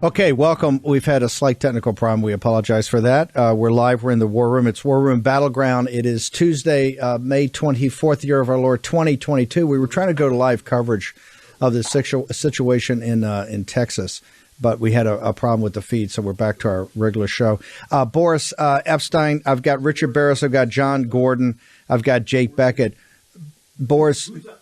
Okay, welcome. We've had a slight technical problem. We apologize for that. We're live. We're in the War Room. It's War Room Battleground. It is Tuesday, May 24th, year of our Lord 2022. We were trying to go to live coverage of this situation in Texas, but we had a problem with the feed, so we're back to our regular show. Boris, Epshteyn, I've got Richard Baris, I've got John Gordon, I've got Jake Bequette. Boris. Who's up?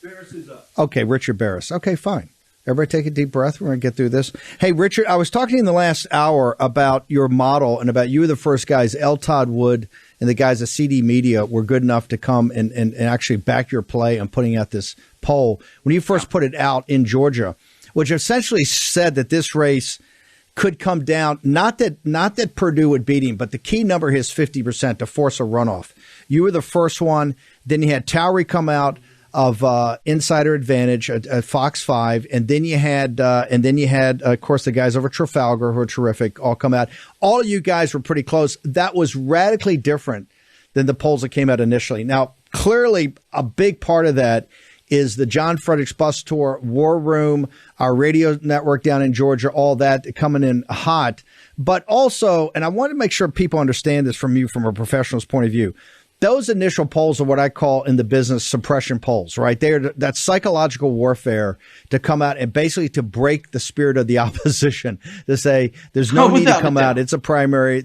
Baris is up. Okay, Richard Baris. Okay, fine. Everybody take a deep breath. We're going to get through this. Hey, Richard, I was talking to you in the last hour about your model and about you were the first guys, L. Todd Wood and the guys at CD Media were good enough to come and actually back your play on putting out this poll. When you first put it out in Georgia, which essentially said that this race could come down, not that Purdue would beat him, but the key number is 50% to force a runoff. You were the first one. Then you had Towery come out of Insider Advantage at Fox 5, and then you had, of course, the guys over Trafalgar who are terrific, all come out. All of you guys were pretty close. That was radically different than the polls that came out initially. Now, clearly, a big part of that is the John Fredericks Bus Tour, War Room, our radio network down in Georgia, all that coming in hot. But also, and I want to make sure people understand this from you from a professional's point of view, those initial polls are what I call in the business suppression polls, right? That's psychological warfare to come out and basically to break the spirit of the opposition, to say there's no need to come out. It's a primary.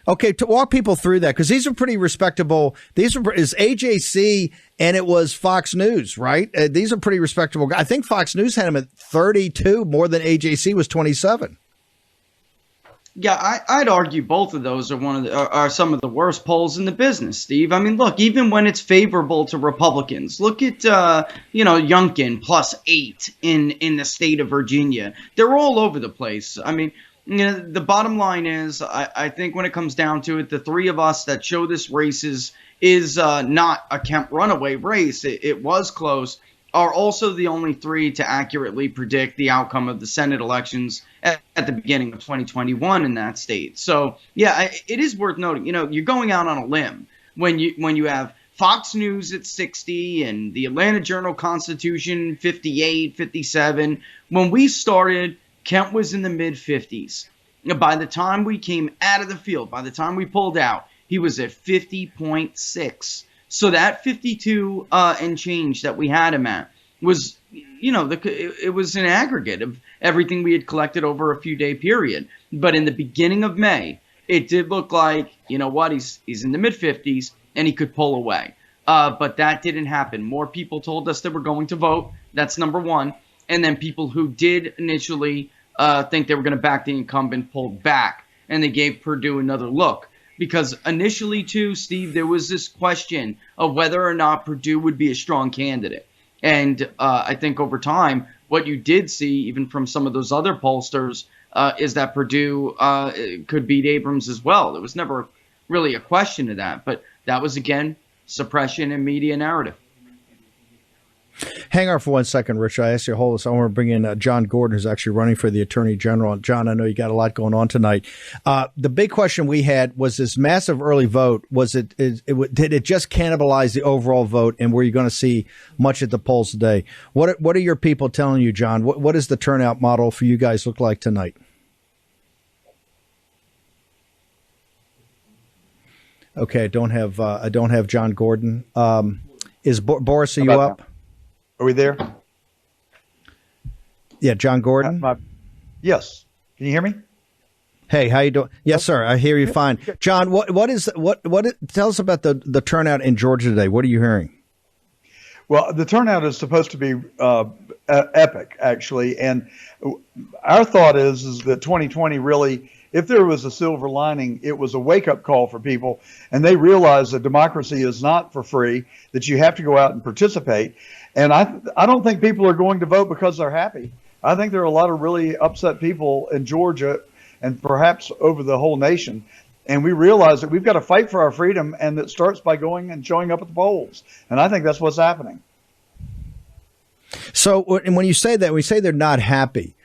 Okay, to walk people through that, because these are pretty respectable. These is AJC and it was Fox News, right? These are pretty respectable guys. I think Fox News had him at 32, more than AJC was 27. Yeah, I'd argue both of those are some of the worst polls in the business, Steve. I mean, look, even when it's favorable to Republicans, look at Youngkin +8 in the state of Virginia. They're all over the place. I mean, the bottom line is, I think when it comes down to it, the three of us that show this race is not a Kemp runaway race. It was close. Are also the only three to accurately predict the outcome of the Senate elections at the beginning of 2021 in that state. So, yeah, it is worth noting, you're going out on a limb when you have Fox News at 60 and the Atlanta Journal-Constitution 58, 57. When we started, Kemp was in the mid-50s. By the time we came out of the field, by the time we pulled out, he was at 50.6. So that 52 and change that we had him at was, it was an aggregate of everything we had collected over a few-day period. But in the beginning of May, it did look like, he's in the mid-50s and he could pull away. But that didn't happen. More people told us they were going to vote. That's number one. And then people who did initially think they were going to back the incumbent pulled back, and they gave Purdue another look. Because initially, too, Steve, there was this question of whether or not Purdue would be a strong candidate. And I think over time, what you did see, even from some of those other pollsters, is that Purdue could beat Abrams as well. There was never really a question of that. But that was, again, suppression and media narrative. Hang on for 1 second, Rich. I asked you to hold this. I want to bring in John Gordon, who's actually running for the Attorney General. John, I know you got a lot going on tonight. The big question we had was this massive early vote. Did it just cannibalize the overall vote, and were you going to see much at the polls today? What are your people telling you, John? What does the turnout model for you guys look like tonight? Okay, I don't have John Gordon. Is Boris? Are you up? Now? Are we there? Yeah, John Gordon. Yes. Can you hear me? Hey, how you doing? Yes, sir. I hear you fine. John, tell us about the turnout in Georgia today. What are you hearing? Well, the turnout is supposed to be epic, actually, and our thought is that 2020 really, if there was a silver lining, it was a wake-up call for people, and they realize that democracy is not for free, that you have to go out and participate. And I don't think people are going to vote because they're happy. I think there are a lot of really upset people in Georgia and perhaps over the whole nation. And we realize that we've got to fight for our freedom, and it starts by going and showing up at the polls. And I think that's what's happening. So when you say that, we say they're not happy.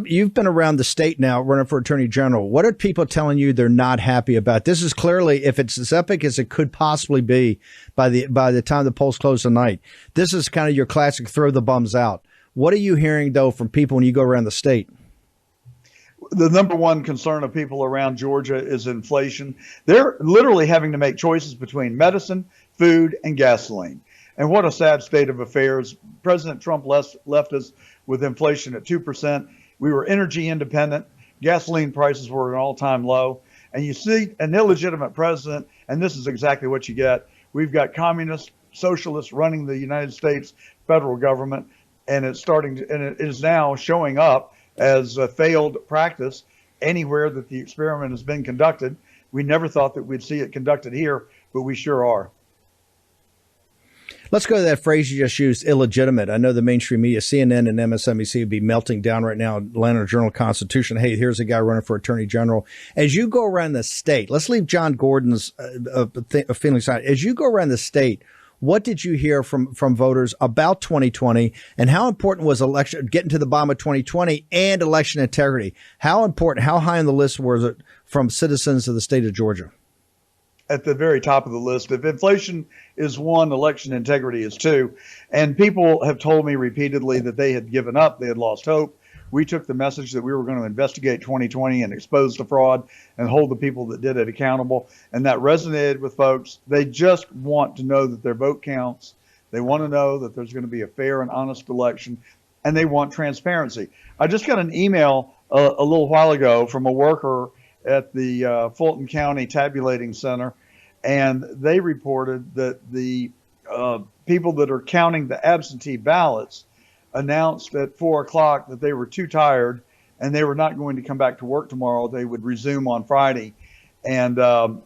You've been around the state now running for Attorney General. What are people telling you they're not happy about? This is clearly, if it's as epic as it could possibly be by the time the polls close tonight, this is kind of your classic throw the bums out. What are you hearing, though, from people when you go around the state? The number one concern of people around Georgia is inflation. They're literally having to make choices between medicine, food, and gasoline. And what a sad state of affairs. President Trump left us with inflation at 2%. We were energy independent. Gasoline prices were at an all-time low. And you see an illegitimate president, and this is exactly what you get. We've got communists, socialists running the United States federal government, and it is now showing up as a failed practice anywhere that the experiment has been conducted. We never thought that we'd see it conducted here, but we sure are. Let's go to that phrase you just used, illegitimate. I know the mainstream media, CNN and MSNBC, would be melting down right now. Atlanta Journal-Constitution, hey, here's a guy running for attorney general. As you go around the state, let's leave John Gordon's feeling aside. As you go around the state, what did you hear from voters about 2020, and how important was getting to the bottom of 2020 and election integrity? How important, how high on the list was it from citizens of the state of Georgia? At the very top of the list. If inflation is one, election integrity is two. And people have told me repeatedly that they had given up, they had lost hope. We took the message that we were going to investigate 2020 and expose the fraud and hold the people that did it accountable. And that resonated with folks. They just want to know that their vote counts. They want to know that there's going to be a fair and honest election, and they want transparency. I just got an email a little while ago from a worker at the Fulton County Tabulating Center, and they reported that the people that are counting the absentee ballots announced at 4 o'clock that they were too tired and they were not going to come back to work tomorrow. They would resume on Friday. And that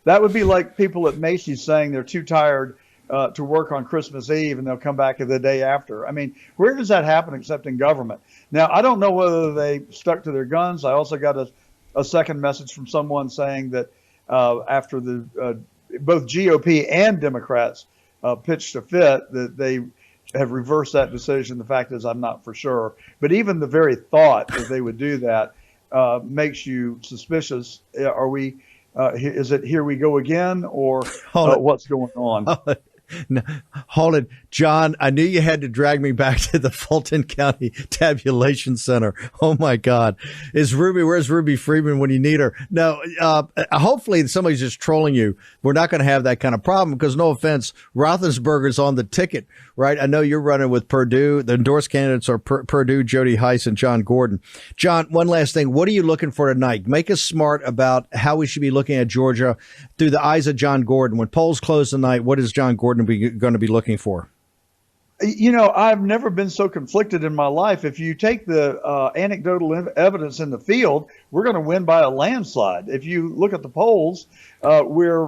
would be like people at Macy's saying they're too tired to work on Christmas Eve and they'll come back the day after. I mean, where does that happen except in government? Now, I don't know whether they stuck to their guns. I also got a second message from someone saying that after the both GOP and Democrats pitched a fit, that they have reversed that decision. The fact is, I'm not for sure. But even the very thought that they would do that makes you suspicious. Are we? Is it here we go again, or what's going on? No, hold it, John. I knew you had to drag me back to the Fulton County Tabulation Center. Oh my God, where's Ruby Freeman when you need her? No, hopefully somebody's just trolling you. We're not going to have that kind of problem because, no offense, Roethlisberger's on the ticket, right? I know you're running with Purdue. The endorsed candidates are Purdue, Jody Heiss, and John Gordon. John, one last thing. What are you looking for tonight? Make us smart about how we should be looking at Georgia through the eyes of John Gordon. When polls close tonight, what is John Gordon going to be looking for? You know, I've never been so conflicted in my life. If you take the anecdotal evidence in the field, we're going to win by a landslide. If you look at the polls, we're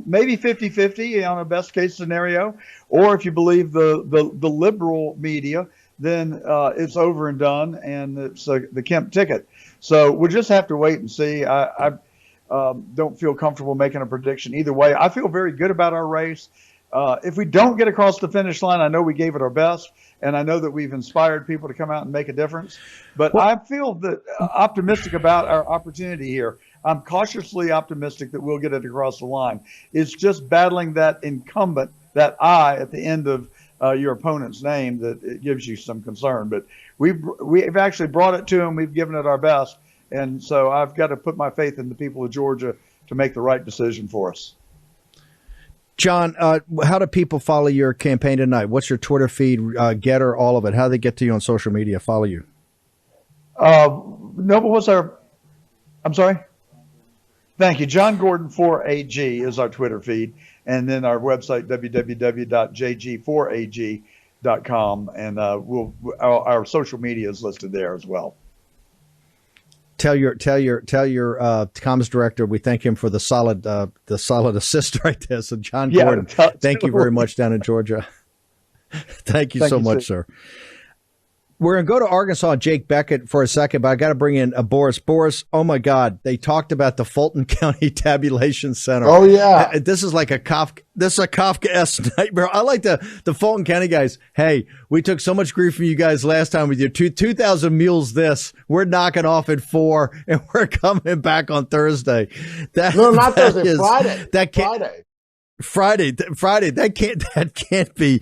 maybe 50-50 on a best case scenario. Or if you believe the liberal media, then it's over and done, and it's the Kemp ticket. So we'll just have to wait and see. I don't feel comfortable making a prediction either way. I feel very good about our race. If we don't get across the finish line, I know we gave it our best, and I know that we've inspired people to come out and make a difference. But I feel that optimistic about our opportunity here. I'm cautiously optimistic that we'll get it across the line. It's just battling that incumbent, that I at the end of your opponent's name, that it gives you some concern. But we've actually brought it to him. We've given it our best. And so I've got to put my faith in the people of Georgia to make the right decision for us. John, how do people follow your campaign tonight? What's your Twitter feed, Getter, all of it? How do they get to you on social media, follow you? No, but what's I'm sorry? Thank you. John Gordon 4AG is our Twitter feed. And then our website, www.jg4ag.com. And our social media is listed there as well. Tell your comms director we thank him for the solid assist right there. So John Gordon, thank you very much down in Georgia. Thank you so much, sir. We're going to go to Arkansas, Jake Bequette, for a second, but I got to bring in Boris. Boris, oh my God, they talked about the Fulton County Tabulation Center. Oh yeah, this is like a Kafkaesque nightmare. I like the Fulton County guys. Hey, we took so much grief from you guys last time with your 2,000 mules. We're knocking off at 4, and we're coming back on Thursday. Not Thursday, Friday. Friday. Friday. That can't be.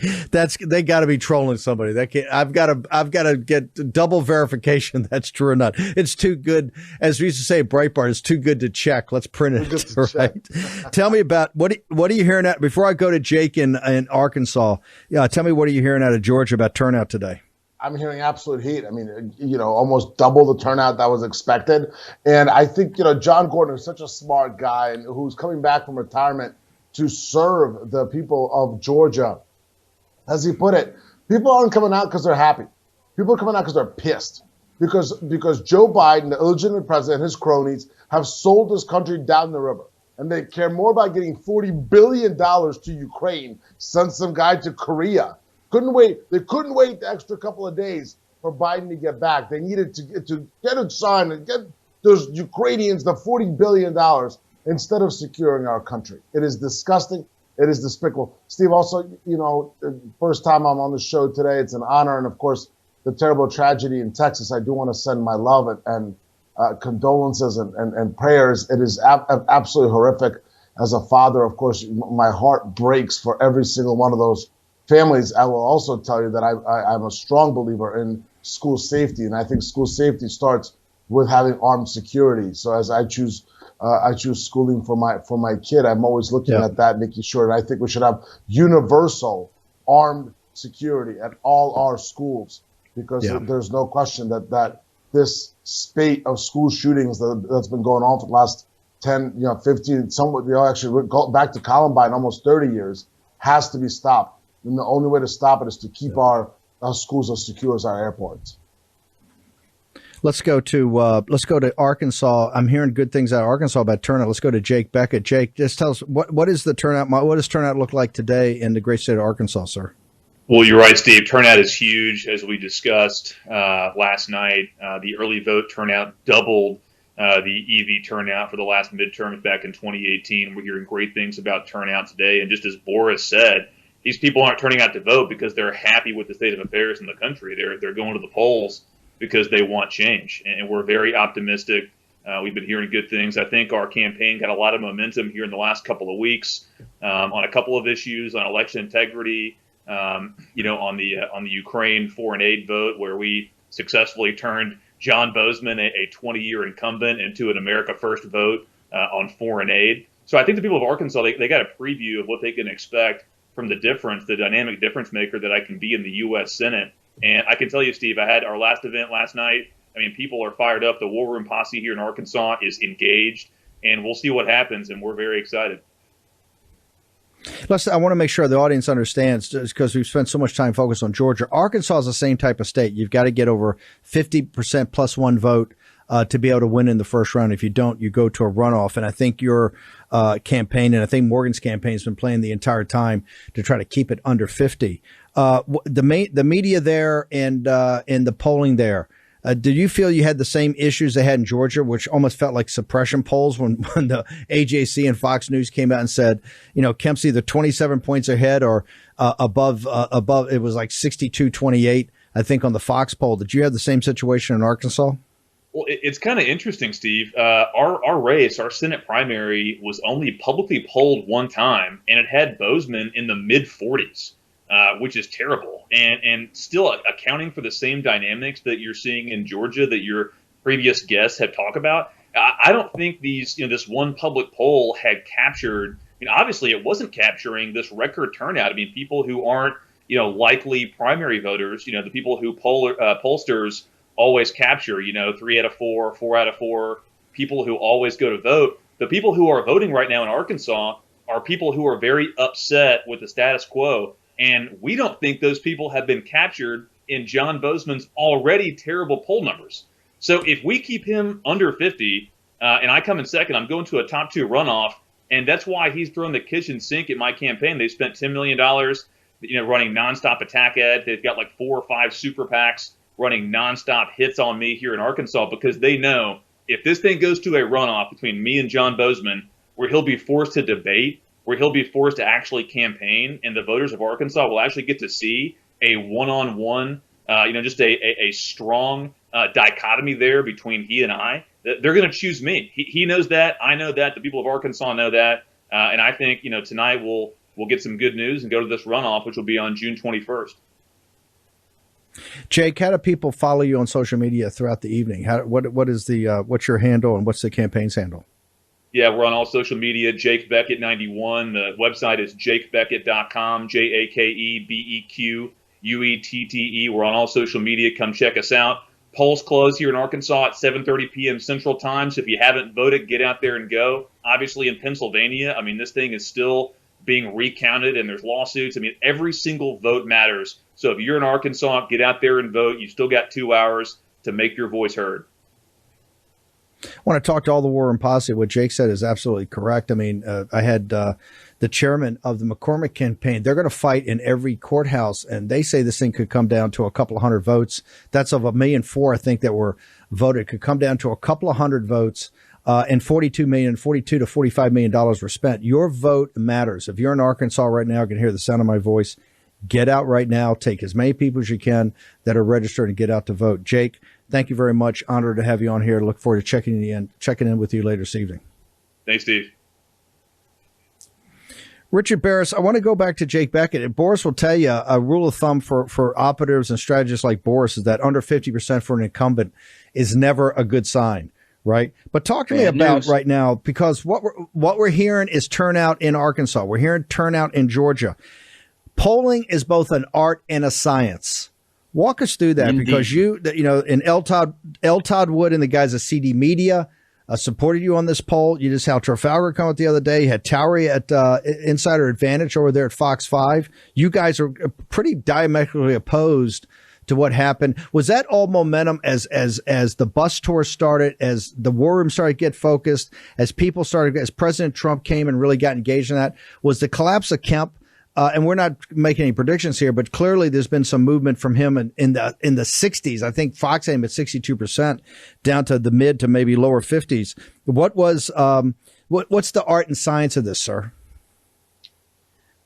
They got to be trolling somebody. That can't. I've got to get double verification that's true or not. It's too good, as we used to say at Breitbart. It's too good to check. Let's print it. Right. Tell me about what are you hearing out before I go to Jake in Arkansas. Yeah, tell me what are you hearing out of Georgia about turnout today? I'm hearing absolute heat. I mean, almost double the turnout that was expected. And I think, John Gordon is such a smart guy and who's coming back from retirement to serve the people of Georgia. As he put it, people aren't coming out because they're happy. People are coming out because they're pissed. Because Joe Biden, the illegitimate president, and his cronies have sold this country down the river. And they care more about getting $40 billion to Ukraine, send some guy to Korea. They couldn't wait the extra couple of days for Biden to get back. They needed to get it signed and get those Ukrainians the $40 billion instead of securing our country. It is disgusting. It is despicable. Steve, also, the first time I'm on the show today, it's an honor. And of course, the terrible tragedy in Texas, I do want to send my love and condolences and prayers. It is absolutely horrific. As a father, of course, my heart breaks for every single one of those families. I will also tell you that I'm a strong believer in school safety, and I think school safety starts with having armed security. So as I choose schooling for my kid, I'm always looking at that, making sure. And I think we should have universal armed security at all our schools, because there's no question that this spate of school shootings that's been going on for the last 10, 15, somewhat, actually go back to Columbine, almost 30 years, has to be stopped. And the only way to stop it is to keep our schools as secure as our airports. Let's go to Arkansas. I'm hearing good things out of Arkansas about turnout. Let's go to Jake Bequette. Jake, just tell us what is the turnout? What does turnout look like today in the great state of Arkansas, sir? Well, you're right, Steve. Turnout is huge, as we discussed last night. The early vote turnout doubled the EV turnout for the last midterms back in 2018. We're hearing great things about turnout today. And just as Boris said, these people aren't turning out to vote because they're happy with the state of affairs in the country. They're going to the polls because they want change, and we're very optimistic. We've been hearing good things. I think our campaign got a lot of momentum here in the last couple of weeks on a couple of issues, on election integrity, on the Ukraine foreign aid vote, where we successfully turned John Bozeman, a 20-year incumbent, into an America First vote on foreign aid. So I think the people of Arkansas, they got a preview of what they can expect from the dynamic difference maker that I can be in the U.S. Senate. And I can tell you, Steve, I had our last event last night. I mean, people are fired up. The War Room posse here in Arkansas is engaged, and we'll see what happens, and we're very excited. I want to make sure the audience understands, because we've spent so much time focused on Georgia. Arkansas is the same type of state. You've got to get over 50% plus one vote to be able to win in the first round. If you don't, you go to a runoff. And I think your campaign, and I think Morgan's campaign, has been playing the entire time to try to keep it under 50. The media there and the polling there, did you feel you had the same issues they had in Georgia, which almost felt like suppression polls when the AJC and Fox News came out and said, Kemp's either 27 points ahead or above, it was like 62-28, I think, on the Fox poll. Did you have the same situation in Arkansas? Well, it's kind of interesting, Steve. Our race, our Senate primary, was only publicly polled one time, and it had Bozeman in the mid-40s, which is terrible. And still accounting for the same dynamics that you're seeing in Georgia that your previous guests have talked about. I don't think this one public poll had captured. Obviously, it wasn't capturing this record turnout. People who aren't likely primary voters. The people who pollsters always capture, 3 out of 4, 4 out of 4 people who always go to vote. The people who are voting right now in Arkansas are people who are very upset with the status quo. And we don't think those people have been captured in John Bozeman's already terrible poll numbers. So if we keep him under 50 and I come in second, I'm going to a top 2 runoff. And that's why he's thrown the kitchen sink at my campaign. They spent $10 million, running nonstop attack ad. They've got like 4 or 5 super PACs running nonstop hits on me here in Arkansas, because they know if this thing goes to a runoff between me and John Bozeman, where he'll be forced to debate, where he'll be forced to actually campaign, and the voters of Arkansas will actually get to see a one-on-one, just a strong dichotomy there between he and I, they're going to choose me. He knows that. I know that. The people of Arkansas know that. And I think, tonight we'll get some good news and go to this runoff, which will be on June 21st. Jake, how do people follow you on social media throughout the evening? What's your handle and what's the campaign's handle? Yeah, we're on all social media, Jake Bequette 91. The website is jakebequette.com, JakeBequette. We're on all social media. Come check us out. Polls close here in Arkansas at 7:30 p.m. Central Time. So if you haven't voted, get out there and go. Obviously in Pennsylvania, this thing is still being recounted and there's lawsuits. Every single vote matters. So if you're in Arkansas, get out there and vote. You've still got 2 hours to make your voice heard. I want to talk to all the War Room Posse. What Jake said is absolutely correct. I had the chairman of the McCormick campaign. They're going to fight in every courthouse, and they say this thing could come down to a couple of hundred votes. That's of 1.4 million, I think, that were voted. Could come down to a couple of hundred votes, and $42 to $45 million were spent. Your vote matters. If you're in Arkansas right now, you can hear the sound of my voice. Get out right now. Take as many people as you can that are registered and get out to vote. Jake, thank you very much. Honored to have you on here. Look forward to checking in with you later this evening. Thanks, Steve. Richard Baris, I want to go back to Jake Bequette. Boris will tell you a rule of thumb for operatives and strategists like Boris is that under 50% for an incumbent is never a good sign, right? But talk to me about right now, because what we're hearing is turnout in Arkansas. We're hearing turnout in Georgia. Polling is both an art and a science. Walk us through that. Indeed. Because in L. Todd Wood and the guys at CD Media supported you on this poll. You just had Trafalgar come out the other day. You had Towery at Insider Advantage over there at Fox 5. You guys are pretty diametrically opposed to what happened. Was that all momentum as the bus tour started, as the War Room started to get focused, as President Trump came and really got engaged in that? Was the collapse of Kemp? And we're not making any predictions here, but clearly there's been some movement from him in the 60s. I think Fox aimed at 62% down to the mid to maybe lower 50s. What was what's the art and science of this, sir?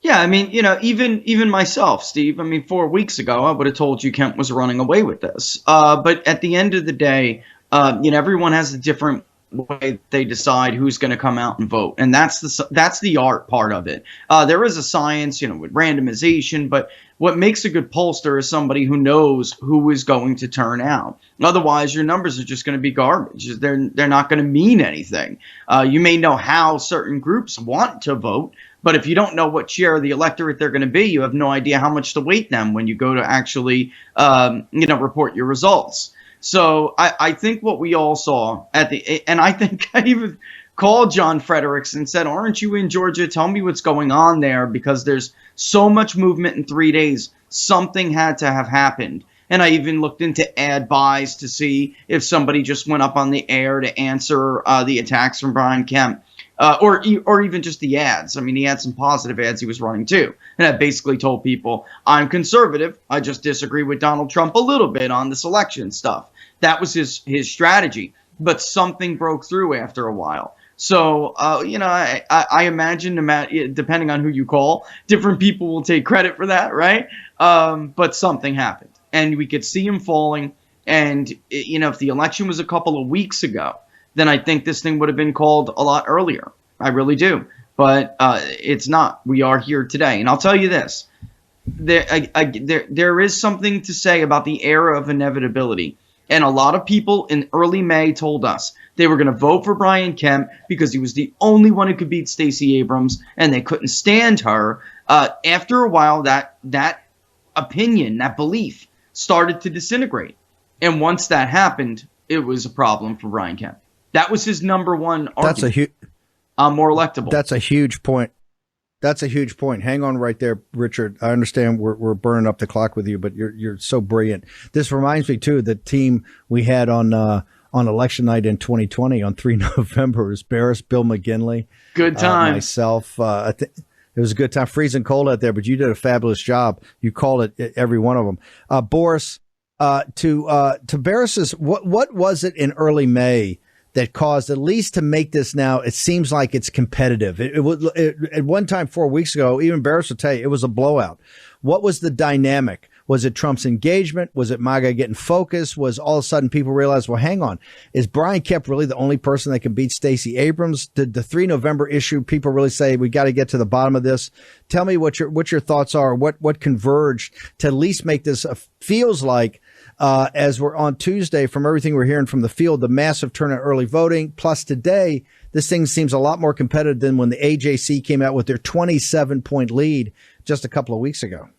Yeah, even myself, Steve. 4 weeks ago, I would have told you Kemp was running away with this. But at the end of the day, everyone has a different way they decide who's going to come out and vote, and that's the art part of it. There is a science, with randomization, but what makes a good pollster is somebody who knows who is going to turn out. Otherwise, your numbers are just going to be garbage. They're not going to mean anything. You may know how certain groups want to vote, but if you don't know what share of the electorate they're going to be, you have no idea how much to weight them when you go to actually, report your results. So I think what we all saw and I think I even called John Fredericks and said, aren't you in Georgia? Tell me what's going on there, because there's so much movement in 3 days. Something had to have happened. And I even looked into ad buys to see if somebody just went up on the air to answer the attacks from Brian Kemp. Or even just the ads. He had some positive ads he was running too. And I basically told people, I'm conservative. I just disagree with Donald Trump a little bit on this election stuff. That was his strategy. But something broke through after a while. So, I imagine, depending on who you call, different people will take credit for that, right? But something happened. And we could see him falling. And, if the election was a couple of weeks ago, then I think this thing would have been called a lot earlier. I really do. But it's not. We are here today. And I'll tell you this. There is something to say about the era of inevitability. And a lot of people in early May told us they were going to vote for Brian Kemp because he was the only one who could beat Stacey Abrams, and they couldn't stand her. After a while, that opinion, that belief, started to disintegrate. And once that happened, it was a problem for Brian Kemp. That was his number one argument. I'm more electable. That's a huge point. Hang on right there, Richard. I understand we're burning up the clock with you, but you're so brilliant. This reminds me too of the team we had on election night in 2020 on 3 November. It was Baris, Bill McGinley, good time, myself. It was a good time. Freezing cold out there, but you did a fabulous job. You called it every one of them. Boris, to Baris's, what was it in early May that caused, at least to make this now, it seems like it's competitive. It was at one time 4 weeks ago, even Baris would tell you it was a blowout. What was the dynamic? Was it Trump's engagement? Was it MAGA getting focused? Was all of a sudden people realized, well, hang on, is Brian Kemp really the only person that can beat Stacey Abrams? Did the 3 November issue people really say we got to get to the bottom of this? Tell me what your thoughts are. What converged to at least make this feels like as we're on Tuesday, from everything we're hearing from the field, the massive turnout early voting, plus today, this thing seems a lot more competitive than when the AJC came out with their 27-point lead just a couple of weeks ago.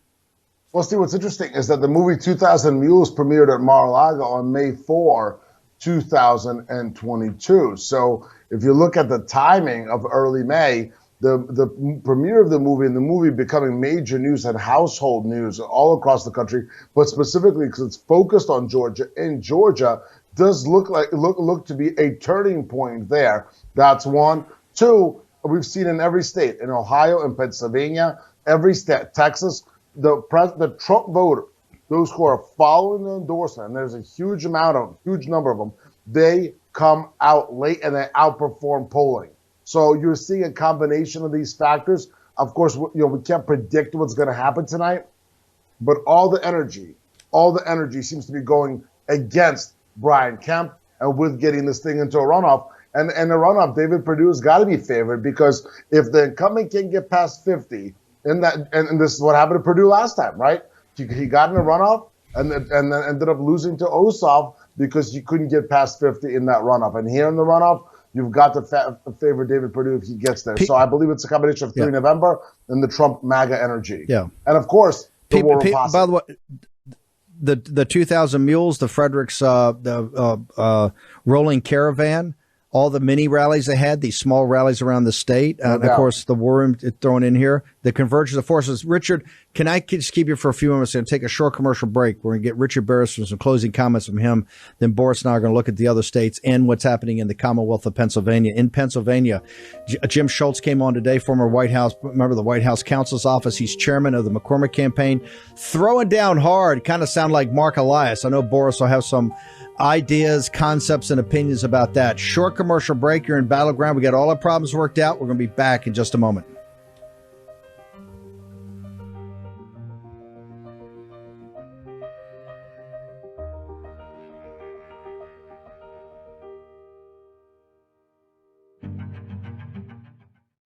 Well, Steve, what's interesting is that the movie 2000 Mules premiered at Mar-a-Lago on May 4, 2022. So if you look at the timing of early May, the premiere of the movie and the movie becoming major news and household news all across the country, but specifically because it's focused on Georgia, in Georgia, does look to be a turning point there. That's one. Two, we've seen in every state, in Ohio and Pennsylvania, every state, Texas, the Trump voter, those who are following the endorsement, and there's a huge number of them, they come out late and they outperform polling. So you're seeing a combination of these factors. Of course, we can't predict what's going to happen tonight, but all the energy seems to be going against Brian Kemp and with getting this thing into a runoff. And the runoff, David Perdue has got to be favored, because if the incumbent can get past 50, and this is what happened to Perdue last time, right? He got in a runoff and then ended up losing to Ossoff because he couldn't get past 50 in that runoff. And here in the runoff, you've got to favor David Perdue if he gets there. So I believe it's a combination of 3 November and the Trump MAGA energy. Yeah. And of course, the war of posse. By the way, the 2000 Mules, the Fredericks, the rolling caravan, all the mini rallies they had, these small rallies around the state, and of course the war room thrown in here, the convergence of forces. Richard, can I just keep you for a few moments and take a short commercial break? We're going to get Richard Baris from some closing comments from him. Then Boris and I are going to look at the other states and what's happening in the Commonwealth of Pennsylvania. In Pennsylvania, Jim Schultz came on today, former White House, member of the White House Counsel's Office. He's chairman of the McCormick campaign, throwing down hard, kind of sound like Mark Elias. I know Boris will have some ideas, concepts, and opinions about that. Short commercial break. You're in Battleground. We got all our problems worked out. We're going to be back in just a moment.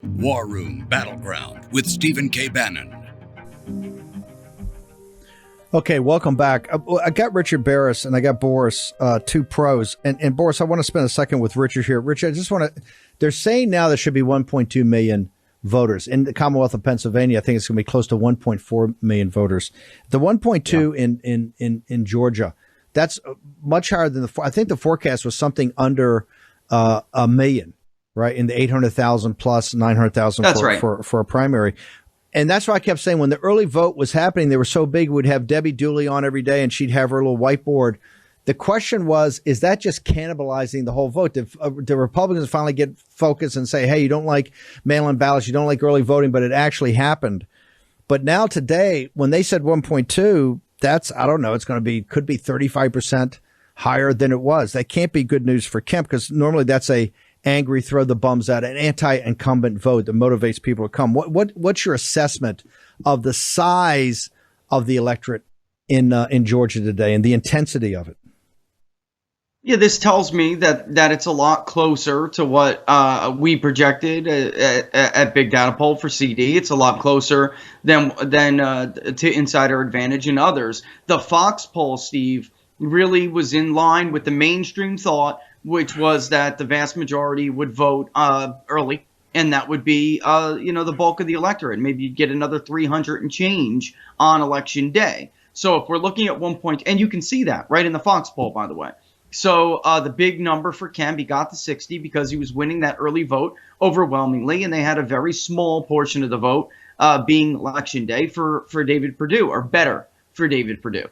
War Room Battleground with Stephen K. Bannon. Okay, welcome back. I got Richard Baris and I got Boris, two pros. And Boris, I want to spend a second with Richard here. Richard, I just want to, they're saying now there should be 1.2 million voters. In the Commonwealth of Pennsylvania, I think it's going to be close to 1.4 million voters. The 1.2 in Georgia, that's much higher than I think the forecast was something under a million, right? In the 800,000 plus 900,000 for a primary. And that's why I kept saying when the early vote was happening, they were so big, we'd have Debbie Dooley on every day and she'd have her little whiteboard. The question was, is that just cannibalizing the whole vote? Did the Republicans finally get focused and say, hey, you don't like mail-in ballots, you don't like early voting, but it actually happened. But now today, when they said 1.2, that's, I don't know, it's going to be, could be 35% higher than it was. That can't be good news for Kemp because normally that's a angry, throw the bums out, an anti-incumbent vote that motivates people to come. What's your assessment of the size of the electorate in Georgia today and the intensity of it? Yeah, this tells me that it's a lot closer to what we projected at Big Data Poll for CD. It's a lot closer than to Insider Advantage and others. The Fox poll, Steve, really was in line with the mainstream thought, which was that the vast majority would vote early, and that would be, the bulk of the electorate. Maybe you'd get another 300 and change on Election Day. So if we're looking at 1 point, and you can see that right in the Fox poll, by the way. So the big number for Kemp, he got to 60 because he was winning that early vote overwhelmingly, and they had a very small portion of the vote being Election Day for David Perdue, or better for David Perdue.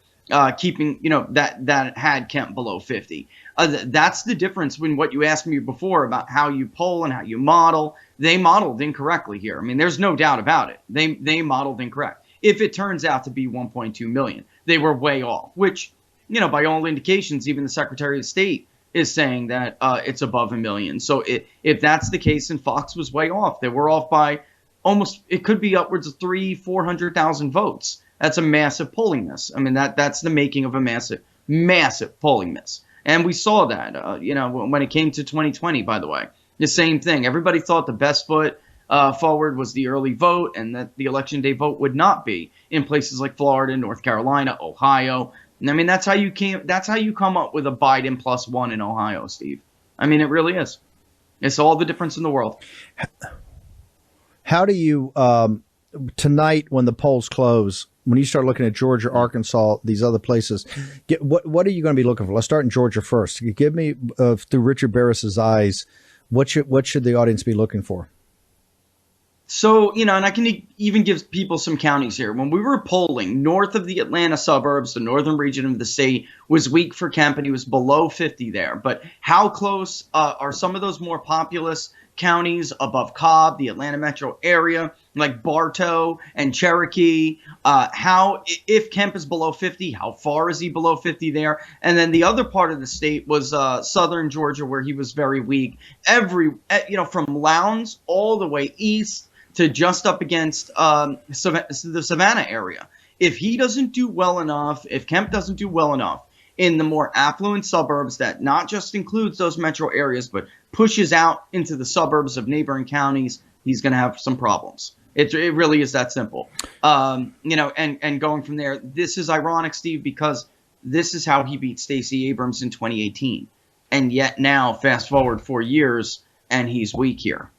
Keeping, that had Kemp below 50. That's the difference when what you asked me before about how you poll and how you model. They modeled incorrectly here. I mean, there's no doubt about it. They modeled incorrect. If it turns out to be 1.2 million, they were way off, which, by all indications, even the Secretary of State is saying that it's above 1 million. So if that's the case, and Fox was way off, they were off by almost, it could be upwards of 400,000 votes. That's a massive polling miss. I mean, that's the making of a massive polling miss. And we saw that, when it came to 2020, by the way. The same thing. Everybody thought the best foot forward was the early vote, and that the election day vote would not be in places like Florida, North Carolina, Ohio. And I mean, that's how you come up with a Biden +1 in Ohio, Steve. I mean, it really is. It's all the difference in the world. How do you tonight, when the polls close, when you start looking at Georgia, Arkansas, these other places, what are you going to be looking for? Let's start in Georgia first. Give me through Richard Baris's eyes, what should the audience be looking for? So, and I can even give people some counties here. When we were polling, north of the Atlanta suburbs, the northern region of the state was weak for Kemp, and he was below 50 there. But how close are some of those more populous counties above Cobb, the Atlanta metro area, like Bartow and Cherokee? If Kemp is below 50, how far is he below 50 there? And then the other part of the state was southern Georgia, where he was very weak. From Lowndes all the way east to just up against the Savannah area. If he doesn't do well enough, if Kemp doesn't do well enough in the more affluent suburbs that not just includes those metro areas, but pushes out into the suburbs of neighboring counties, he's going to have some problems. It really is that simple. And going from there, this is ironic, Steve, because this is how he beat Stacey Abrams in 2018. And yet now, fast forward 4 years, and he's weak here.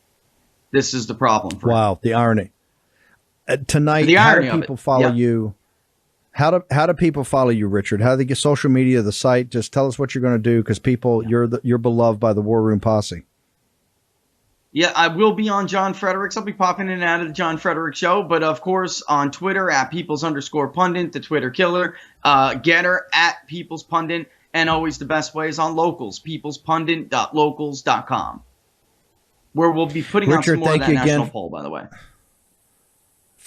This is the problem for him. The irony. Tonight, the irony how do people follow you? How do people follow you, Richard? How do they get social media, the site? Just tell us what you're going to do, because you're beloved by the War Room Posse. Yeah, I will be on John Fredericks. I'll be popping in and out of the John Fredericks show. But, of course, on Twitter, @peoples_pundit, the Twitter killer. Getter, @peoplespundit. And always the best way is on Locals, peoplespundit.locals.com. Where we'll be putting out some more of that national poll, by the way.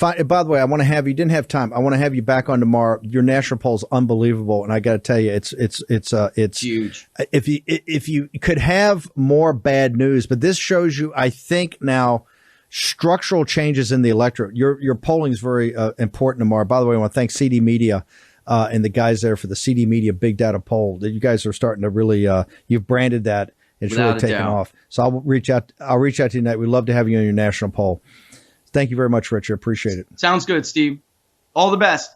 By the way, I want to have you. Didn't have time. I want to have you back on tomorrow. Your national poll is unbelievable, and I got to tell you, it's huge. If you could have more bad news, but this shows you, I think now, structural changes in the electorate. Your polling is very important tomorrow. By the way, I want to thank CD Media and the guys there for the CD Media Big Data poll. That you guys are starting to really you've branded that. It's really taken off. So I'll reach out to you tonight. We'd love to have you on your national poll. Thank you very much, Richard. Appreciate it. Sounds good, Steve. All the best.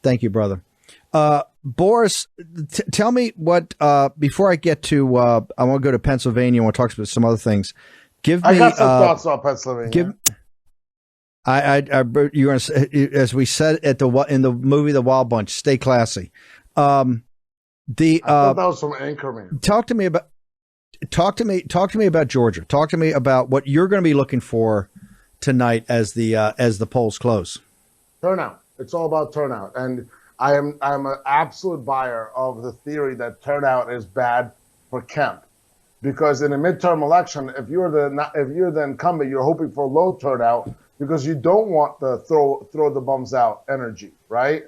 Thank you, brother. Boris, tell me what, before I get to, I want to go to Pennsylvania. I want to talk about some other things. I got some thoughts on Pennsylvania. You're going to, as we said in the movie The Wild Bunch, stay classy. I thought that was from Anchorman. Talk to me about Georgia. Talk to me about what you're going to be looking for tonight as the polls close. Turnout. It's all about turnout, and I'm an absolute buyer of the theory that turnout is bad for Kemp, because in a midterm election, if you're the incumbent, you're hoping for low turnout because you don't want the throw the bums out energy, right?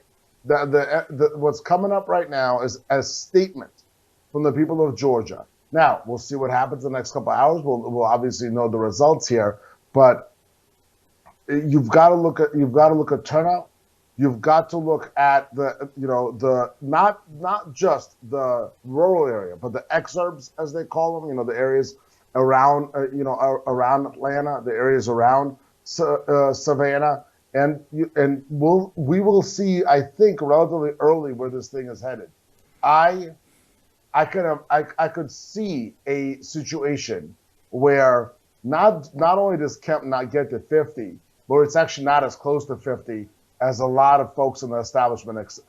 What's coming up right now is a statement from the people of Georgia. Now, we'll see what happens in the next couple of hours. We'll obviously know the results here, but you've got to look at turnout. You've got to look at the not just the rural area, but the exurbs, as they call them. The areas around around Atlanta, the areas around Savannah. And we will see, I think, relatively early where this thing is headed. I could see a situation where not only does Kemp not get to 50, but it's actually not as close to 50 as a lot of folks in the establishment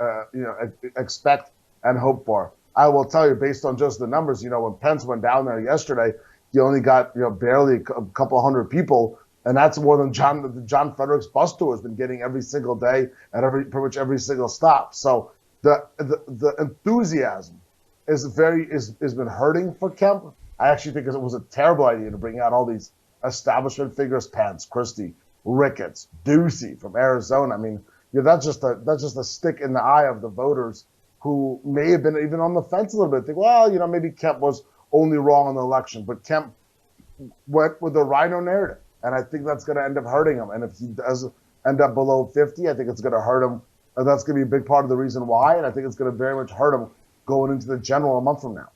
expect and hope for. I will tell you, based on just the numbers, when Pence went down there yesterday, he only got barely a couple hundred people. And that's more than John Fredericks bus tour has been getting every single day at pretty much every single stop. So the enthusiasm has been hurting for Kemp. I actually think it was a terrible idea to bring out all these establishment figures: Pence, Christie, Ricketts, Ducey from Arizona. I mean, that's just a stick in the eye of the voters who may have been even on the fence a little bit. Think, well, maybe Kemp was only wrong on the election, but Kemp went with the rhino narrative. And I think that's going to end up hurting him. And if he does end up below 50. I think it's going to hurt him. And that's going to be a big part of the reason why. And I think it's going to very much hurt him going into the general a month from now.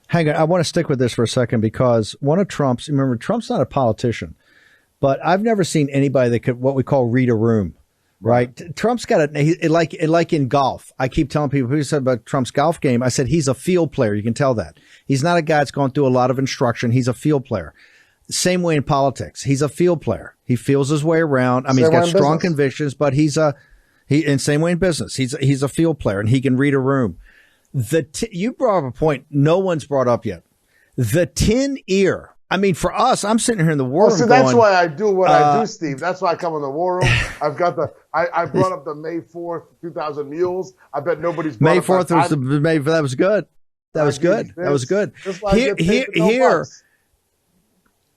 Hang on. I want to stick with this for a second because one of Trump's, remember, Trump's not a politician, but I've never seen anybody that could what we call read a room. Right. Trump's got like in golf. I keep telling people who said about Trump's golf game. I said, he's a field player. You can tell that he's not a guy that's going through a lot of instruction. He's a field player. Same way in politics. He's a field player. He feels his way around. I mean, he's got strong convictions, but and same way in business. He's a field player and he can read a room. You brought up a point no one's brought up yet. The tin ear. I mean, for us, I'm sitting here in the war room. See, that's why I do what I do, Steve. That's why I come in the war room. I've got I brought up the May 4th, 2000 mules. I bet nobody's brought May 4th was the May. That was good. That was good. That was good. Here,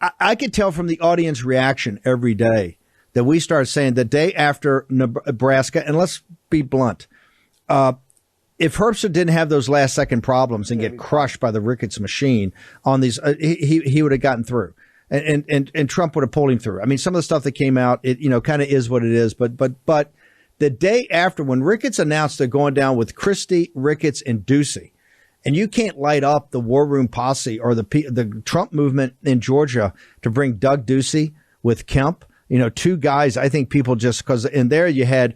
I could tell from the audience reaction every day that we started saying the day after Nebraska, and let's be blunt, if Herbst didn't have those last second problems and get crushed by the Ricketts machine on these, he would have gotten through, and Trump would have pulled him through. I mean, some of the stuff that came out, it kind of is what it is. But the day after, when Ricketts announced they're going down with Christie, Ricketts, and Ducey, and you can't light up the war room posse or the Trump movement in Georgia to bring Doug Ducey with Kemp. Two guys, I think people just because in there you had,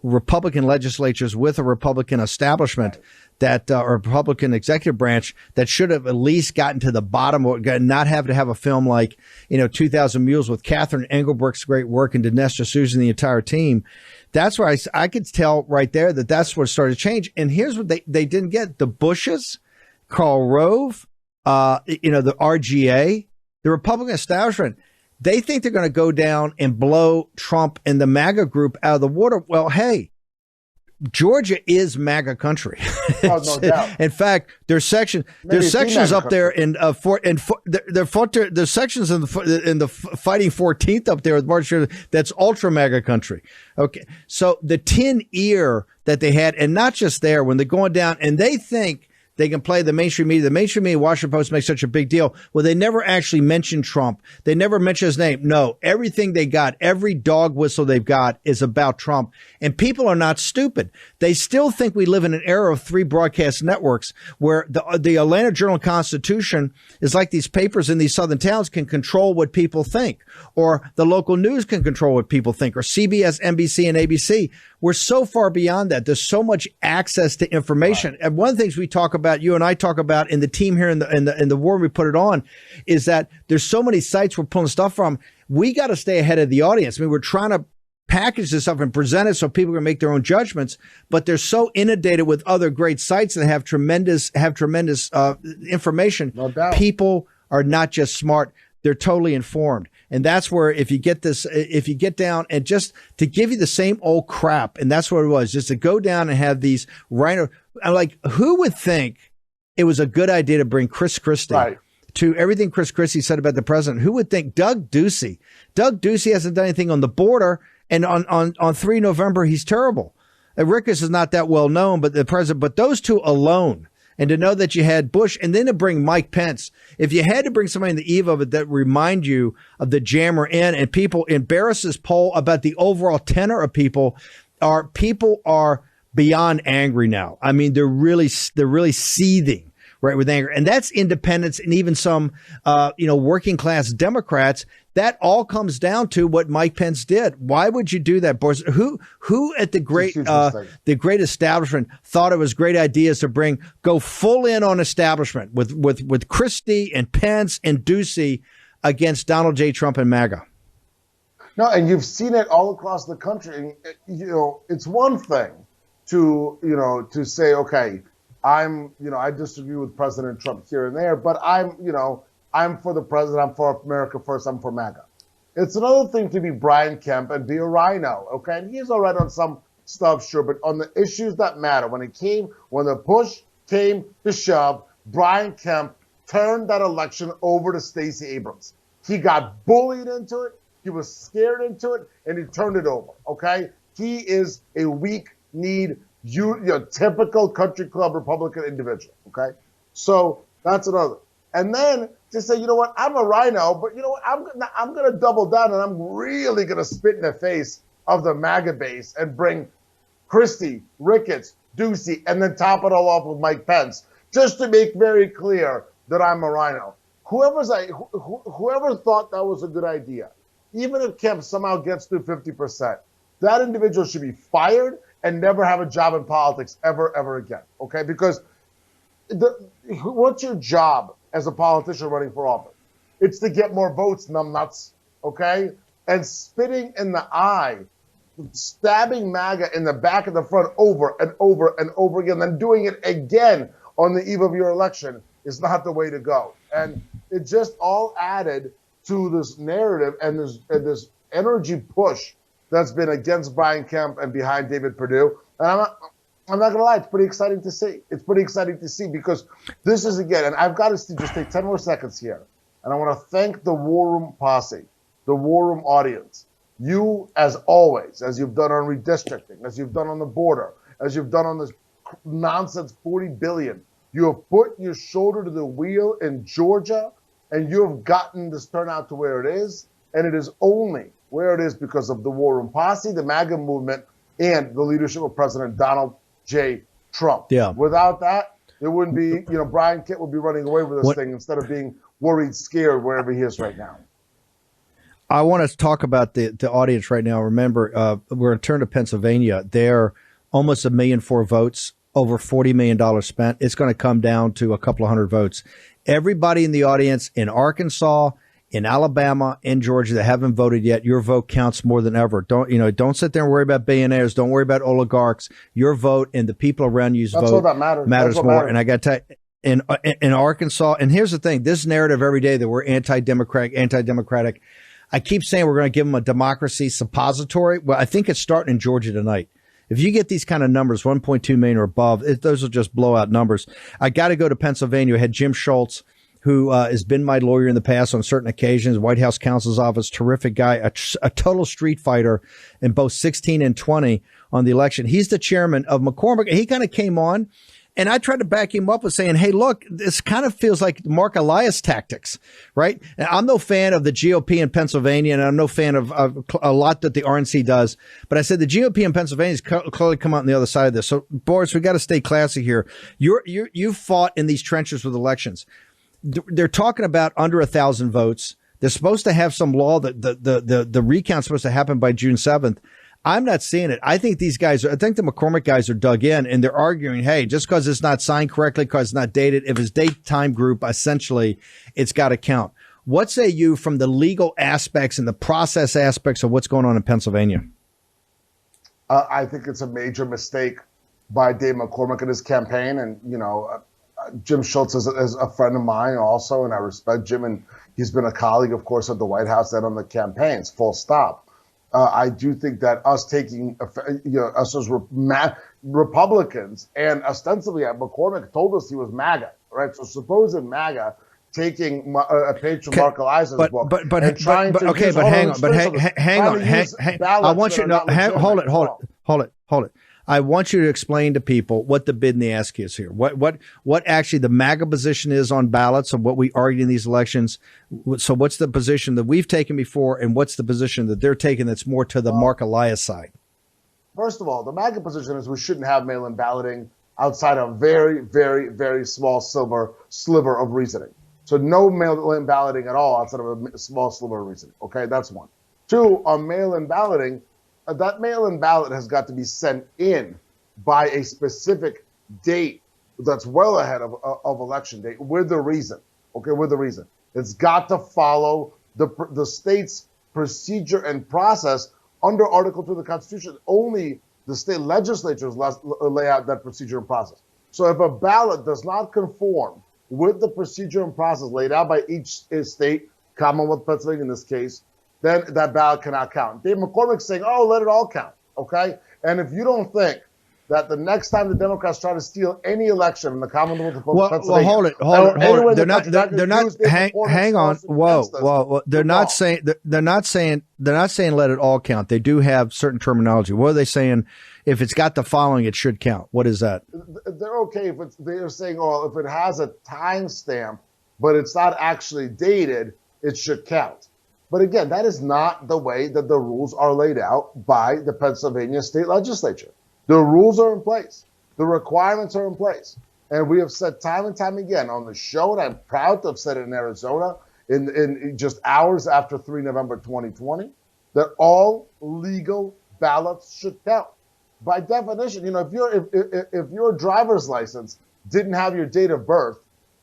Republican legislatures with a Republican establishment that or Republican executive branch that should have at least gotten to the bottom or not have to have a film like, 2000 Mules with Catherine Engelbrecht's great work and Dinesh D'Souza and the entire team. That's where I could tell right there that's what started to change. And here's what they didn't get. The Bushes, Karl Rove, the RGA, the Republican establishment. They think they're going to go down and blow Trump and the MAGA group out of the water. Well, hey, Georgia is MAGA country. Oh, no doubt. In fact, there's sections up there in there's sections in the fighting 14th up there with Martin that's ultra MAGA country. Okay, so the tin ear that they had, and not just there when they're going down, and they think they can play the mainstream media. The mainstream media, Washington Post, makes such a big deal. Well, they never actually mentioned Trump. They never mentioned his name. No, everything they got, every dog whistle they've got is about Trump. And people are not stupid. They still think we live in an era of 3 broadcast networks where the Atlanta Journal-Constitution is like these papers in these southern towns can control what people think, or the local news can control what people think, or CBS, NBC, and ABC. We're so far beyond that. There's so much access to information. Right. And one of the things we talk about, you and I talk about in the team here in the war we put it on, is that there's so many sites we're pulling stuff from. We got to stay ahead of the audience. I mean, we're trying to package this up and present it so people can make their own judgments, but they're so inundated with other great sites that have tremendous information. No doubt. People are not just smart. They're totally informed. And that's where if you get down and just to give you the same old crap, and that's what it was, just to go down and have these rhino. I'm like, who would think it was a good idea to bring Chris Christie to everything Chris Christie said about the president? Who would think Doug Ducey hasn't done anything on the border, and on 3 November, he's terrible. Ricketts is not that well known, but the president, but those two alone. And to know that you had Bush, and then to bring Mike Pence. If you had to bring somebody in the eve of it that remind you of the jammer in, and people in Baris's poll about the overall tenor of people are beyond angry now. I mean, they're really seething, right, with anger. And that's independents and even some, working class Democrats. That all comes down to what Mike Pence did. Why would you do that, Boris? Who at the great establishment thought it was great ideas to go full in on establishment with Christie and Pence and Ducey against Donald J. Trump and MAGA? No, and you've seen it all across the country. It's one thing to say, okay, I disagree with President Trump here and there, but I'm for the president, I'm for America first, I'm for MAGA. It's another thing to be Brian Kemp and be a rhino, okay? And he's all right on some stuff, sure, but on the issues that matter, when the push came to shove, Brian Kemp turned that election over to Stacey Abrams. He got bullied into it, he was scared into it, and he turned it over, okay? He is a weak-kneed, typical country club Republican individual, okay? So that's another. And then to say, you know what, I'm a rhino, but you know what, I'm going to double down and I'm really going to spit in the face of the MAGA base and bring Christie, Ricketts, Ducey, and then top it all off with Mike Pence, just to make very clear that I'm a rhino. Whoever thought that was a good idea, even if Kemp somehow gets through 50%, that individual should be fired and never have a job in politics ever again, okay? Because what's your job as a politician running for office? It's to get more votes, numbnuts, okay? And spitting in the eye, stabbing MAGA in the back and the front over and over and over again, then doing it again on the eve of your election is not the way to go. And it just all added to this narrative and this energy push that's been against Brian Kemp and behind David Perdue. And I'm not gonna lie, it's pretty exciting to see. It's pretty exciting to see because this is again, and I've got to just take 10 more seconds here. And I want to thank the War Room posse, the War Room audience. You, as always, as you've done on redistricting, as you've done on the border, as you've done on this nonsense $40 billion, you have put your shoulder to the wheel in Georgia, and you have gotten this turnout to where it is. And it is only where it is because of the War Room posse, the MAGA movement, and the leadership of President Donald J. Trump. Yeah. Without that, there wouldn't be, Brian Kemp would be running away with this thing instead of being worried, scared wherever he is right now. I want to talk about the audience right now. Remember, we're going to turn to Pennsylvania. They're almost 1 million for votes, over $40 million spent. It's going to come down to a couple of hundred votes. Everybody in the audience in Arkansas, in Alabama, in Georgia that haven't voted yet, your vote counts more than ever. Don't sit there and worry about billionaires. Don't worry about oligarchs. Your vote and the people around you's vote matters more. Matters. And I got to tell you, in Arkansas, and here's the thing, this narrative every day that we're anti-democratic. I keep saying we're going to give them a democracy suppository. Well, I think it's starting in Georgia tonight. If you get these kind of numbers, 1.2 million or above, those will just blow out numbers. I got to go to Pennsylvania. I had Jim Schultz, who has been my lawyer in the past on certain occasions, White House counsel's office, terrific guy, a total street fighter in both 16 and 20 on the election. He's the chairman of McCormick. He kind of came on, and I tried to back him up with saying, hey, look, this kind of feels like Mark Elias tactics, right? And I'm no fan of the GOP in Pennsylvania, and I'm no fan of a lot that the RNC does. But I said the GOP in Pennsylvania has clearly come out on the other side of this. So, Boris, we got to stay classy here. You fought in these trenches with elections. They're talking about under 1,000 votes. They're supposed to have some law that the recount's supposed to happen by June 7th. I'm not seeing it. I think the McCormick guys are dug in and they're arguing, hey, just because it's not signed correctly, because it's not dated, if it's date time group, essentially it's got to count. What say you from the legal aspects and the process aspects of what's going on in Pennsylvania? I think it's a major mistake by Dave McCormick and his campaign. And, Jim Schultz is a friend of mine also, and I respect Jim, and he's been a colleague, of course, at the White House and on the campaigns, full stop. I do think that us taking, us as Republicans, and ostensibly McCormick told us he was MAGA, right? So supposed MAGA taking a page from Mark Elias's book and trying to I want you to hold it. I want you to explain to people what the bid and the ask is here. What actually the MAGA position is on ballots and what we argue in these elections. So what's the position that we've taken before, and what's the position that they're taking that's more to the Mark Elias side? First of all, the MAGA position is we shouldn't have mail-in balloting outside a very, very, very small sliver of reasoning. So no mail-in balloting at all outside of a small sliver of reasoning. Okay, that's one. Two, on mail-in balloting, that mail-in ballot has got to be sent in by a specific date that's well ahead of election date with the reason. Okay, with the reason. It's got to follow the state's procedure and process under Article 2 of the Constitution. Only the state legislatures lay out that procedure and process. So if a ballot does not conform with the procedure and process laid out by each state, Commonwealth, Pennsylvania in this case, then that ballot cannot count. Dave McCormick's saying, let it all count, okay? And if you don't think that the next time the Democrats try to steal any election in the Commonwealth of Pennsylvania, hold it. They're not. Hang on. Whoa. They're not saying let it all count. They do have certain terminology. What are they saying? If it's got the following, it should count. What is that? They're okay if they're saying, if it has a time stamp but it's not actually dated, it should count. But again, that is not the way that the rules are laid out by the Pennsylvania state legislature. The rules are in place. The requirements are in place. And we have said time and time again on the show, and I'm proud to have said it in Arizona in just hours after 3 November 2020, that all legal ballots should count. By definition, if your driver's license didn't have your date of birth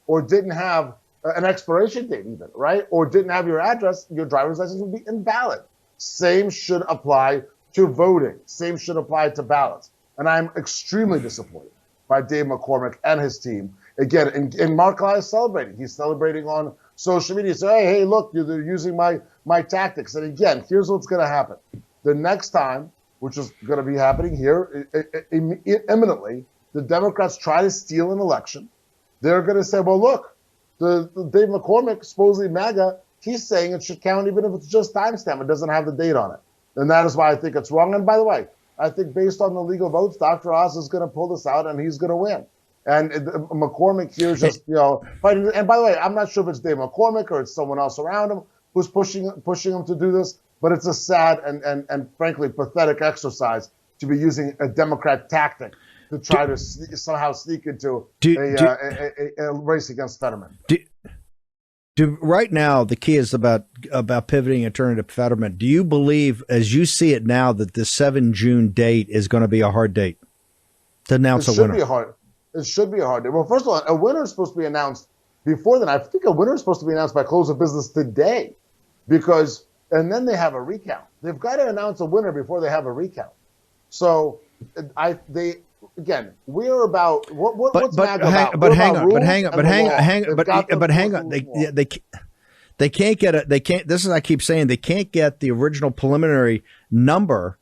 or didn't have an expiration date even, right? Or didn't have your address, your driver's license would be invalid. Same should apply to voting. Same should apply to ballots. And I'm extremely disappointed by Dave McCormick and his team. Again, and Mark Lai is celebrating. He's celebrating on social media. So, hey, look, they're using my tactics. And again, here's what's going to happen. The next time, which is going to be happening here imminently, the Democrats try to steal an election. They're going to say, well, look, the Dave McCormick, supposedly MAGA, he's saying it should count even if it's just timestamp. It doesn't have the date on it. And that is why I think it's wrong. And by the way, I think based on the legal votes, Dr. Oz is going to pull this out and he's going to win. And McCormick here is just, fighting. And by the way, I'm not sure if it's Dave McCormick or it's someone else around him who's pushing him to do this. But it's a sad and frankly pathetic exercise to be using a Democrat tactic to try to somehow sneak into a race against Fetterman. Right now, the key is about pivoting and turning to Fetterman. Do you believe, as you see it now, that the 7 June date is going to be a hard date to announce a winner? It should be a hard date. Well, first of all, a winner is supposed to be announced before then. I think a winner is supposed to be announced by close of business today, and then they have a recount. They've got to announce a winner before they have a recount. So we're about what's MAGA about? But hang on. They can't get this is, I keep saying, they can't get the original preliminary number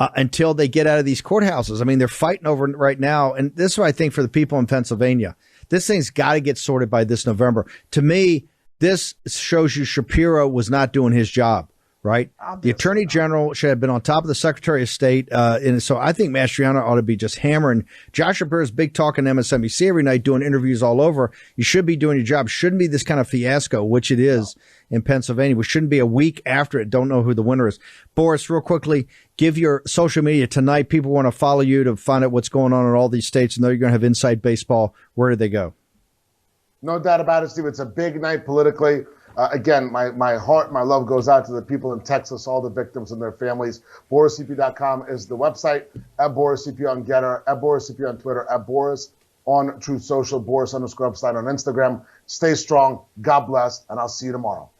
until they get out of these courthouses. I mean, they're fighting over it right now. And this is what I think for the people in Pennsylvania. This thing's got to get sorted by this November. To me, this shows you Shapiro was not doing his job, right? Obviously. The attorney general should have been on top of the secretary of state. And so I think Mastriano ought to be just hammering. Josh Shapiro's big talk on MSNBC every night, doing interviews all over. You should be doing your job. Shouldn't be this kind of fiasco, which it is in Pennsylvania. We shouldn't be a week after it. Don't know who the winner is. Boris, real quickly, give your social media tonight. People want to follow you to find out what's going on in all these states and know you're going to have Inside Baseball. Where do they go? No doubt about it, Steve. It's a big night politically. Again, my heart, my love goes out to the people in Texas, all the victims and their families. BorisCP.com is the website, at BorisCP on Getter, at BorisCP on Twitter, at Boris on Truth Social, Boris_Epshteyn on Instagram. Stay strong. God bless, and I'll see you tomorrow.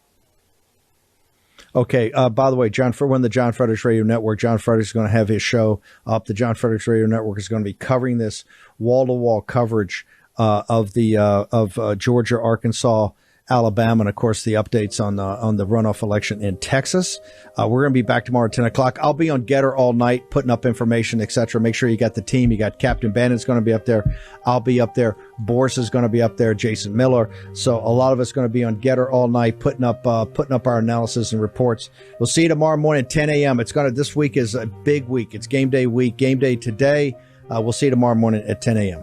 Okay. By the way, we're in the John Fredericks Radio Network. John Fredericks is going to have his show up. The John Fredericks Radio Network is going to be covering this wall-to-wall coverage of Georgia, Arkansas, Alabama, and of course the updates on the runoff election in Texas. We're going to be back tomorrow at 10 o'clock. I'll be on Getter all night, putting up information, etc. Make sure you got the team. You got Captain Bannon's going to be up there. I'll be up there. Boris is going to be up there. Jason Miller. So a lot of us going to be on Getter all night, putting up our analysis and reports. We'll see you tomorrow morning at 10 a.m. This week is a big week. It's game day week. Game day today. We'll see you tomorrow morning at 10 a.m.